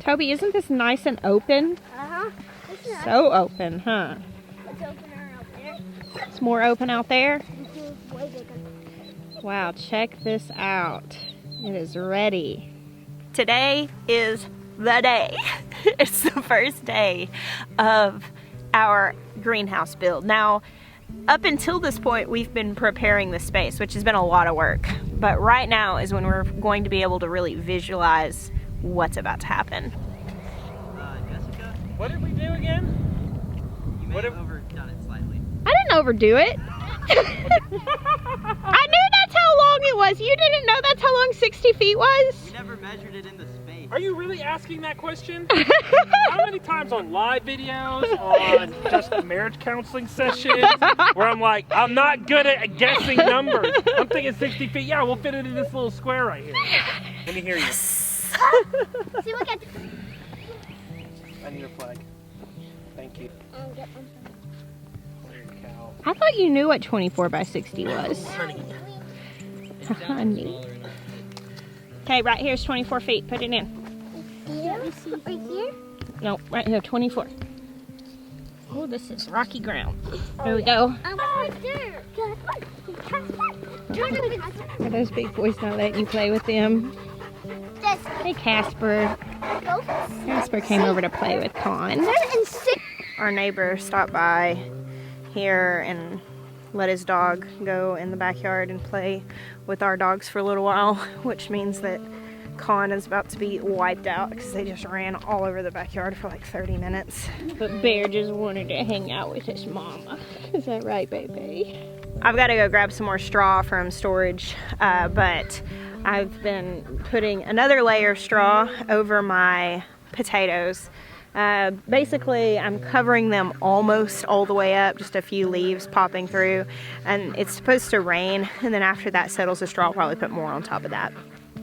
Toby, isn't this nice and open? Uh-huh. So open, huh? It's opener out there. It's more open out there? Mm-hmm. Way bigger. Wow, check this out. It is ready. Today is the day. It's the first day of our greenhouse build. Now, up until this point, we've been preparing the space, which has been a lot of work. But right now is when we're going to be able to really visualize what's about to happen. Jessica, What did we do again? you may have overdone it slightly. I didn't overdo it. I knew that's how long it was. You didn't know that's how long 60 feet was? We never measured it in the space. Are you really asking that question? How many times on live videos, on just marriage counseling sessions, where I'm like, I'm not good at guessing numbers. I'm thinking 60 feet. Yeah, we'll fit it in this little square right here. Let me hear you. See, look at I need a flag. Thank you. get one. There you cow. I thought you knew what 24 by 60 was. Honey. Honey. Okay, right here's 24 feet. Put it in. Let me see. Right here? No, right here, 24. Oh, this is rocky ground. There we go. Right there. Are those big boys not letting you play with them? Hey, Casper. Casper came over to play with Con. Our neighbor stopped by here and let his dog go in the backyard and play with our dogs for a little while, which means that Con is about to be wiped out because they just ran all over the backyard for like 30 minutes. But Bear just wanted to hang out with his mama. Is that right, baby? I've got to go grab some more straw from storage, but I've been putting another layer of straw over my potatoes. Basically, I'm covering them almost all the way up, just a few leaves popping through, and it's supposed to rain, and then after that settles, the straw will probably put more on top of that.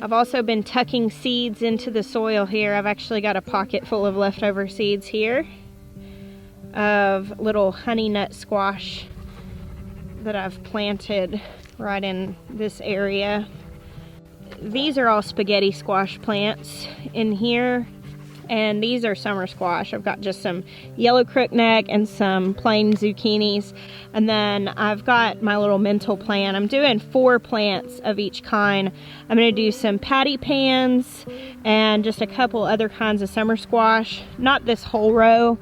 I've also been tucking seeds into the soil here. I've actually got a pocket full of leftover seeds here of little honey nut squash that I've planted right in this area. These are all spaghetti squash plants in here, and these are summer squash. I've got just some yellow crookneck and some plain zucchinis, and then I've got my little mental plan. I'm doing 4 plants of each kind. I'm going to do some patty pans and just a couple other kinds of summer squash, not this whole row,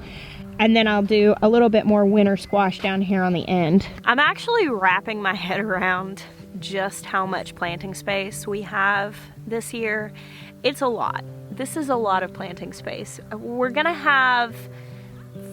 and then I'll do a little bit more winter squash down here on the end. I'm actually wrapping my head around just how much planting space we have this year. It's a lot. This is a lot of planting space. We're gonna have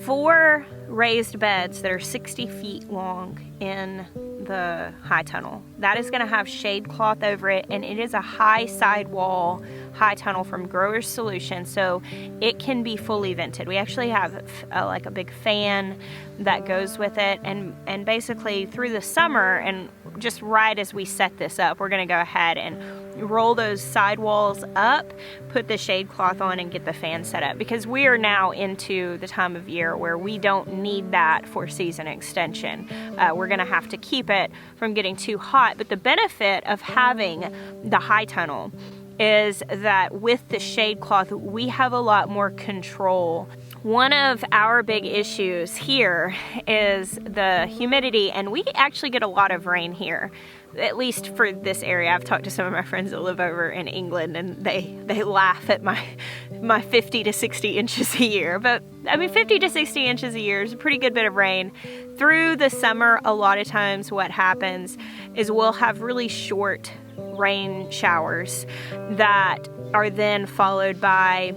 4 raised beds that are 60 feet long in the HighTunnel. That is gonna have shade cloth over it, and it is a high sidewall HighTunnel from Growers Solutions, so it can be fully vented. We actually have like a big fan that goes with it, and basically through the summer, and just right as we set this up, we're gonna go ahead and roll those sidewalls up, put the shade cloth on, and get the fan set up, because we are now into the time of year where we don't need that for season extension. We're gonna have to keep it from getting too hot, but the benefit of having the HighTunnel is that with the shade cloth, we have a lot more control. One of our big issues here is the humidity, and we actually get a lot of rain here, at least for this area. I've talked to some of my friends that live over in England, and they laugh at my 50 to 60 inches a year. But I mean, 50 to 60 inches a year is a pretty good bit of rain. Through the summer, a lot of times what happens is we'll have really short rain showers that are then followed by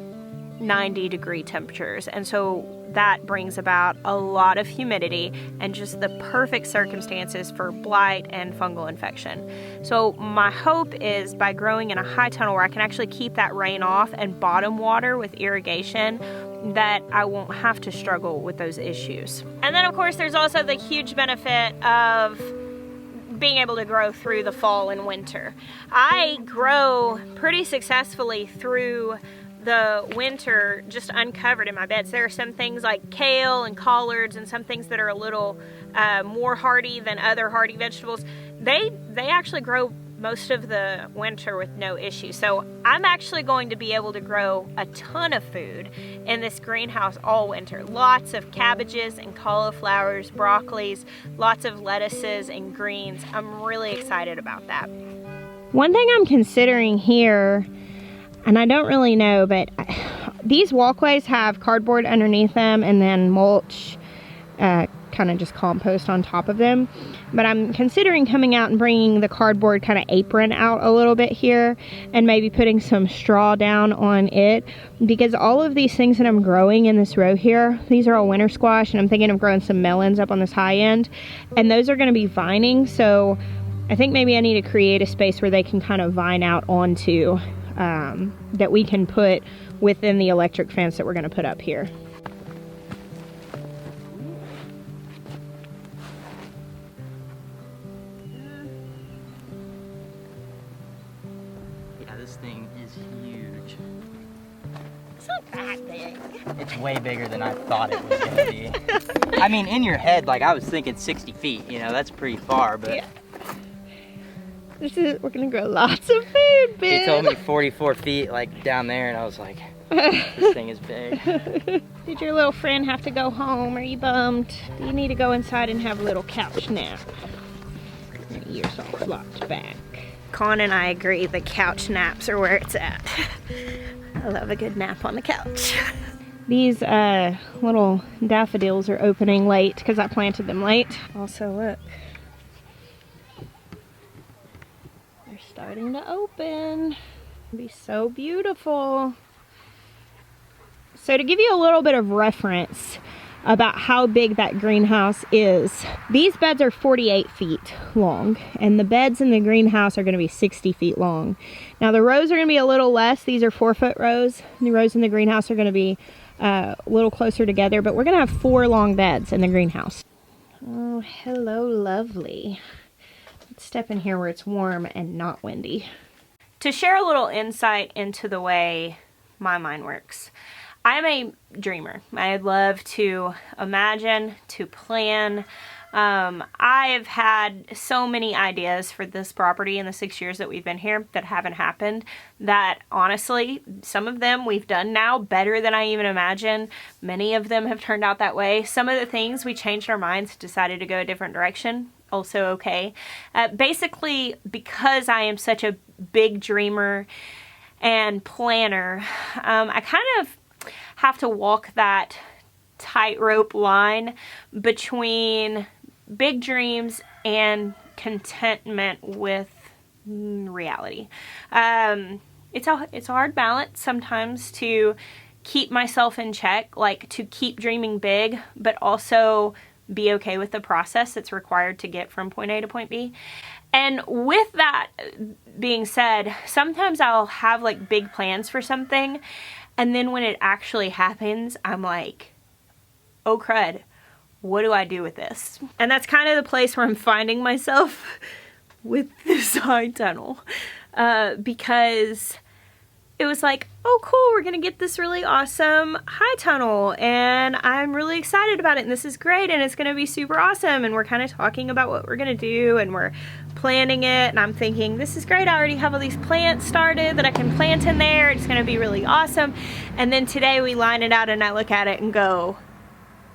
90-degree temperatures, and so that brings about a lot of humidity and just the perfect circumstances for blight and fungal infection. So my hope is by growing in a HighTunnel where I can actually keep that rain off and bottom water with irrigation, that I won't have to struggle with those issues. And then of course there's also the huge benefit of being able to grow through the fall and winter. I grow pretty successfully through the winter just uncovered in my beds. There are some things like kale and collards and some things that are a little more hardy than other hardy vegetables. They actually grow most of the winter with no issue. So I'm actually going to be able to grow a ton of food in this greenhouse all winter. Lots of cabbages and cauliflowers, broccolis, lots of lettuces and greens. I'm really excited about that. One thing I'm considering here, and I don't really know, but these walkways have cardboard underneath them and then mulch, kind of just compost on top of them. But I'm considering coming out and bringing the cardboard kind of apron out a little bit here and maybe putting some straw down on it, because all of these things that I'm growing in this row here, these are all winter squash, and I'm thinking of growing some melons up on this high end, and those are going to be vining. So I think maybe I need to create a space where they can kind of vine out onto, that we can put within the electric fence that we're going to put up here. Yeah, this thing is huge. It's not that big. It's way bigger than I thought it was gonna be. I mean, in your head, like I was thinking 60 feet, you know, that's pretty far, but Yeah. We're gonna grow lots of food, Ben. they told me 44 feet, like down there, and I was like, this thing is big. Did your little friend have to go home? Are you bummed? Do you need to go inside and have a little couch nap? Your ears all flopped back. Con and I agree the couch naps are where it's at. I love a good nap on the couch. These little daffodils are opening late because I planted them late. Also, look. They're starting to open. It'll be so beautiful. So to give you a little bit of reference about how big that greenhouse is, these beds are 48 feet long, and the beds in the greenhouse are going to be 60 feet long. Now the rows are going to be a little less. These are 4-foot rows. The rows in the greenhouse are going to be a little closer together, but we're going to have 4 long beds in the greenhouse. Oh, hello, lovely. Let's step in here where it's warm and not windy. To share a little insight into the way my mind works, I'm a dreamer. I love to imagine, to plan. I've had so many ideas for this property in the 6 years that we've been here that haven't happened, that honestly, some of them we've done now better than I even imagined. Many of them have turned out that way. Some of the things we changed our minds, decided to go a different direction. Also okay. Basically, because I am such a big dreamer and planner, I kind of have to walk that tightrope line between big dreams and contentment with reality. It's a hard balance sometimes to keep myself in check, like to keep dreaming big, but also be okay with the process that's required to get from point A to point B. And with that being said, sometimes I'll have like big plans for something, and then when it actually happens, I'm like, oh crud, what do I do with this? And that's kind of the place where I'm finding myself with this HighTunnel, because it was like, oh cool, we're gonna get this really awesome HighTunnel, and I'm really excited about it, and this is great, and it's gonna be super awesome, and we're kind of talking about what we're gonna do, and we're planning it, and I'm thinking, this is great, I already have all these plants started that I can plant in there, it's gonna be really awesome. And then today we line it out and I look at it and go,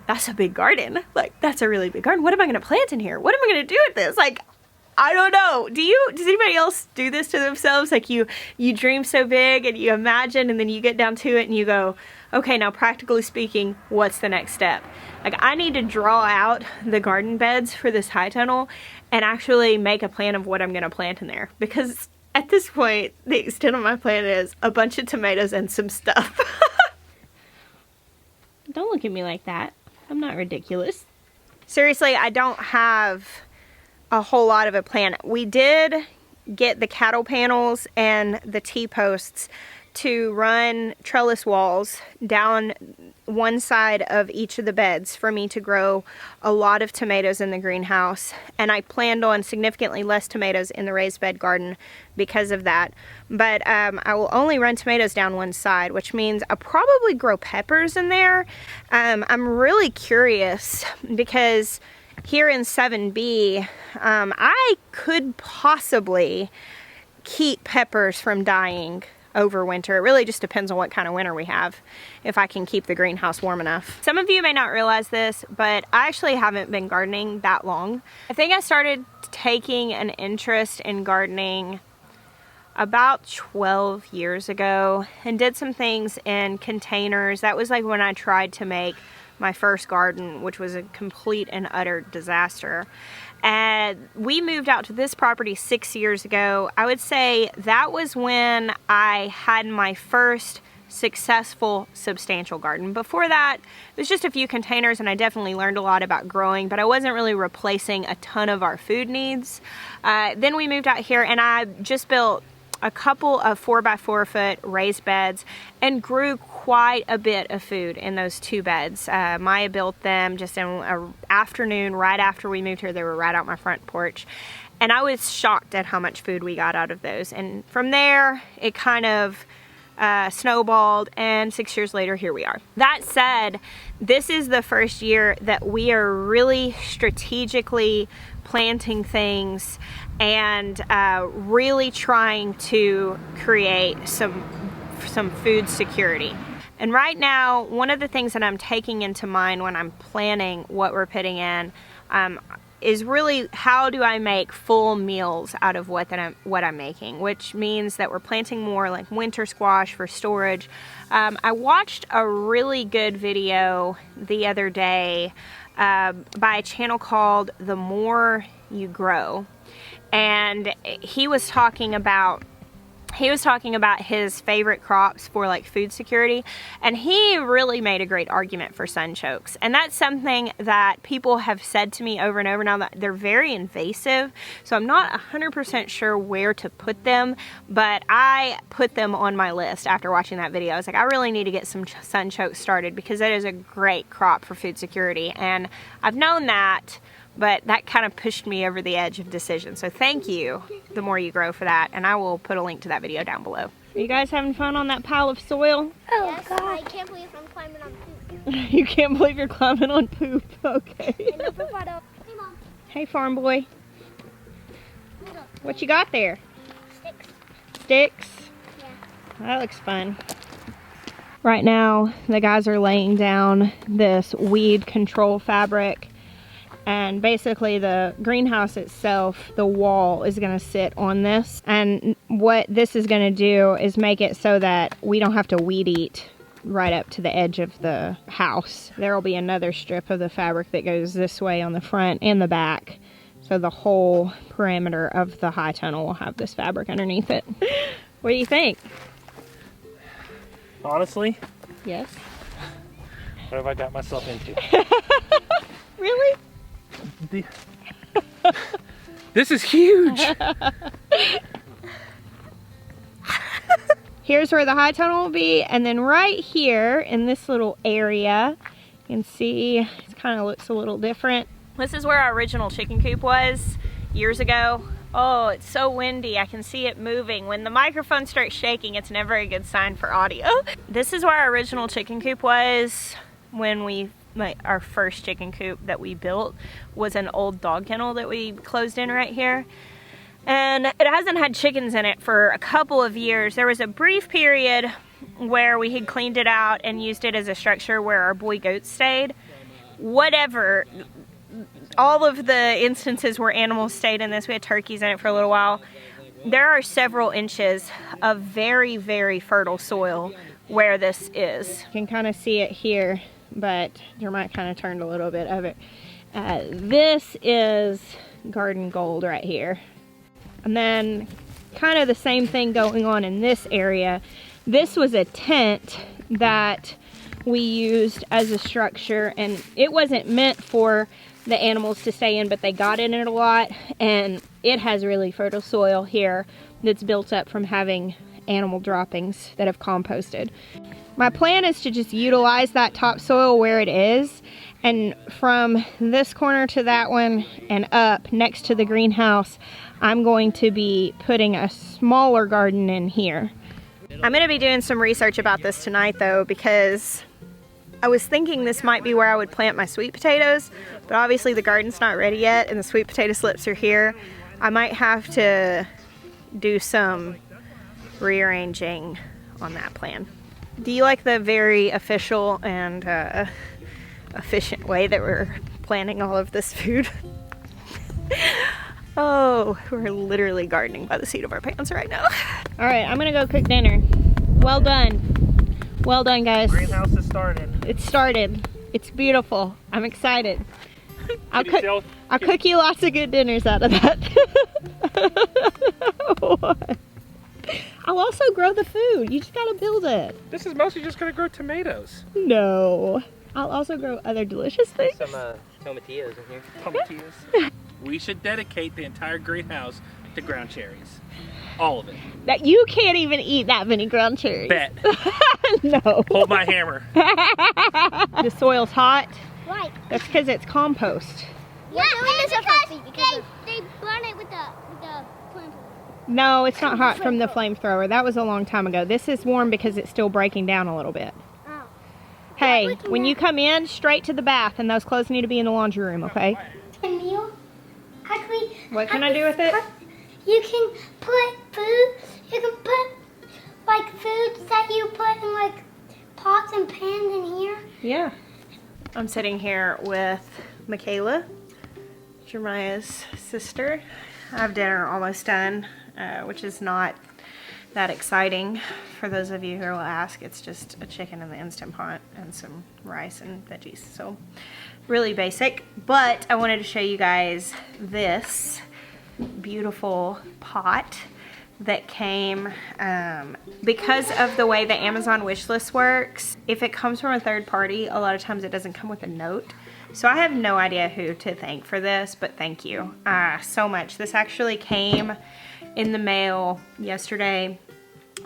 that's a big garden. Like, that's a really big garden. What am I gonna plant in here? What am I gonna do with this? Like, I don't know. Does anybody else do this to themselves? Like you dream so big and you imagine, and then you get down to it and you go, okay, now practically speaking, what's the next step? Like, I need to draw out the garden beds for this HighTunnel and actually make a plan of what I'm gonna plant in there. Because at this point, the extent of my plan is a bunch of tomatoes and some stuff. Don't look at me like that. I'm not ridiculous. Seriously, I don't have a whole lot of a plan. We did get the cattle panels and the T-posts to run trellis walls down one side of each of the beds for me to grow a lot of tomatoes in the greenhouse, and I planned on significantly less tomatoes in the raised bed garden because of that. But I will only run tomatoes down one side, which means I'll probably grow peppers in there. I'm really curious because here in 7B, I could possibly keep peppers from dying over winter. It really just depends on what kind of winter we have, if I can keep the greenhouse warm enough. Some of you may not realize this, but I actually haven't been gardening that long. I think I started taking an interest in gardening about 12 years ago and did some things in containers. That was like when I tried to make my first garden, which was a complete and utter disaster. And we moved out to this property 6 years ago. I would say that was when I had my first successful substantial garden. Before that, it was just a few containers, and I definitely learned a lot about growing, but I wasn't really replacing a ton of our food needs. Then we moved out here, and I just built a couple of 4x4 foot raised beds and grew quite a bit of food in those 2 beds. Maya built them just in an afternoon right after we moved here. They were right out my front porch. And I was shocked at how much food we got out of those. And from there, it kind of snowballed, and 6 years later, here we are. That said, this is the first year that we are really strategically planting things and really trying to create some food security. And right now, one of the things that I'm taking into mind when I'm planning what we're putting in is really how do I make full meals out of what I'm making, which means that we're planting more like winter squash for storage. I watched a really good video the other day by a channel called The More You Grow, and he was talking about his favorite crops for like food security, and he really made a great argument for sunchokes. And that's something that people have said to me over and over now, that they're very invasive, so I'm not 100% sure where to put them, but I put them on my list after watching that video. I was like, I really need to get some sunchokes started because that is a great crop for food security, and I've known that, but that kind of pushed me over the edge of decision. So thank you, The More You Grow, for that, and I will put a link to that video down below. Are you guys having fun on that pile of soil? Oh, yes, God. I can't believe I'm climbing on poop. You can't believe you're climbing on poop. Okay. Hey, Mom. Hey, farm boy. Hold up. What you got there? Sticks. Sticks? Yeah. That looks fun. Right now, the guys are laying down this weed control fabric. And basically the greenhouse itself, the wall is going to sit on this. And what this is going to do is make it so that we don't have to weed eat right up to the edge of the house. There will be another strip of the fabric that goes this way on the front and the back. So the whole perimeter of the HighTunnel will have this fabric underneath it. What do you think? Honestly? Yes. What have I got myself into? Really? This is huge. Here's where the HighTunnel will be, and then right here in this little area, you can see it kind of looks a little different. This is where our original chicken coop was years ago. Oh, it's so windy. I can see it moving. When the microphone starts shaking, it's never a good sign for audio. This is where our original chicken coop was when our first chicken coop that we built was an old dog kennel that we closed in right here. And it hasn't had chickens in it for a couple of years. There was a brief period where we had cleaned it out and used it as a structure where our boy goats stayed. Whatever, all of the instances where animals stayed in this, we had turkeys in it for a little while. There are several inches of very, very fertile soil where this is. You can kind of see it here, but you might kind of turned a little bit of it. This is garden gold right here. And then kind of the same thing going on in this area. This was a tent that we used as a structure, and it wasn't meant for the animals to stay in, but they got in it a lot, and it has really fertile soil here that's built up from having animal droppings that have composted. My plan is to just utilize that topsoil where it is, and from this corner to that one and up next to the greenhouse, I'm going to be putting a smaller garden in here. I'm going to be doing some research about this tonight though, because I was thinking this might be where I would plant my sweet potatoes, but obviously the garden's not ready yet and the sweet potato slips are here. I might have to do some rearranging on that plan. Do you like the very official and efficient way that we're planning all of this food? Oh, we're literally gardening by the seat of our pants right now. All right, I'm gonna go cook dinner. Well done. Well done, guys. Greenhouse has started. It started. It's beautiful. I'm excited. I'll cook you lots of good dinners out of that. What? I'll also grow the food. You just gotta build it. This is mostly just gonna grow tomatoes. No. I'll also grow other delicious things. Some tomatillos in here. Tomatillos. We should dedicate the entire greenhouse to ground cherries. All of it. That you can't even eat that many ground cherries. Bet. No. Hold my hammer. The soil's hot. Right. That's because it's compost. Yeah, because they burn it with the flamethrower. No, it's not hot from the flamethrower. That was a long time ago. This is warm because it's still breaking down a little bit. Oh. Hey, when you come in, straight to the bath, and those clothes need to be in the laundry room, okay? A meal? What can I do with it? You can put food. You can put like foods that you put in like pots and pans in here. Yeah. I'm sitting here with Michaela, Jeremiah's sister. I have dinner almost done, which is not that exciting. For those of you who will ask, it's just a chicken in the Instant Pot and some rice and veggies. So really basic, but I wanted to show you guys this beautiful pot that came because of the way the Amazon wishlist works. If it comes from a third party, a lot of times it doesn't come with a note. So I have no idea who to thank for this, but thank you so much. This actually came in the mail yesterday,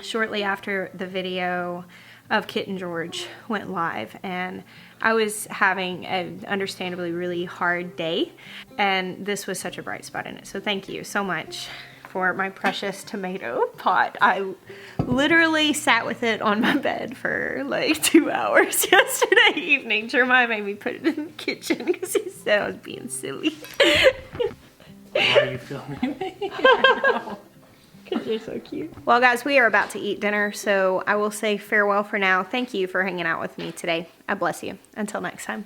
shortly after the video of Kitten George went live, and I was having an understandably really hard day, and this was such a bright spot in it. So thank you so much for my precious tomato pot. I literally sat with it on my bed for like 2 hours yesterday evening. Jeremiah made me put it in the kitchen because he said I was being silly. Why are you filming me? Because you're so cute. Well guys, we are about to eat dinner, so I will say farewell for now. Thank you for hanging out with me today. I bless you. Until next time.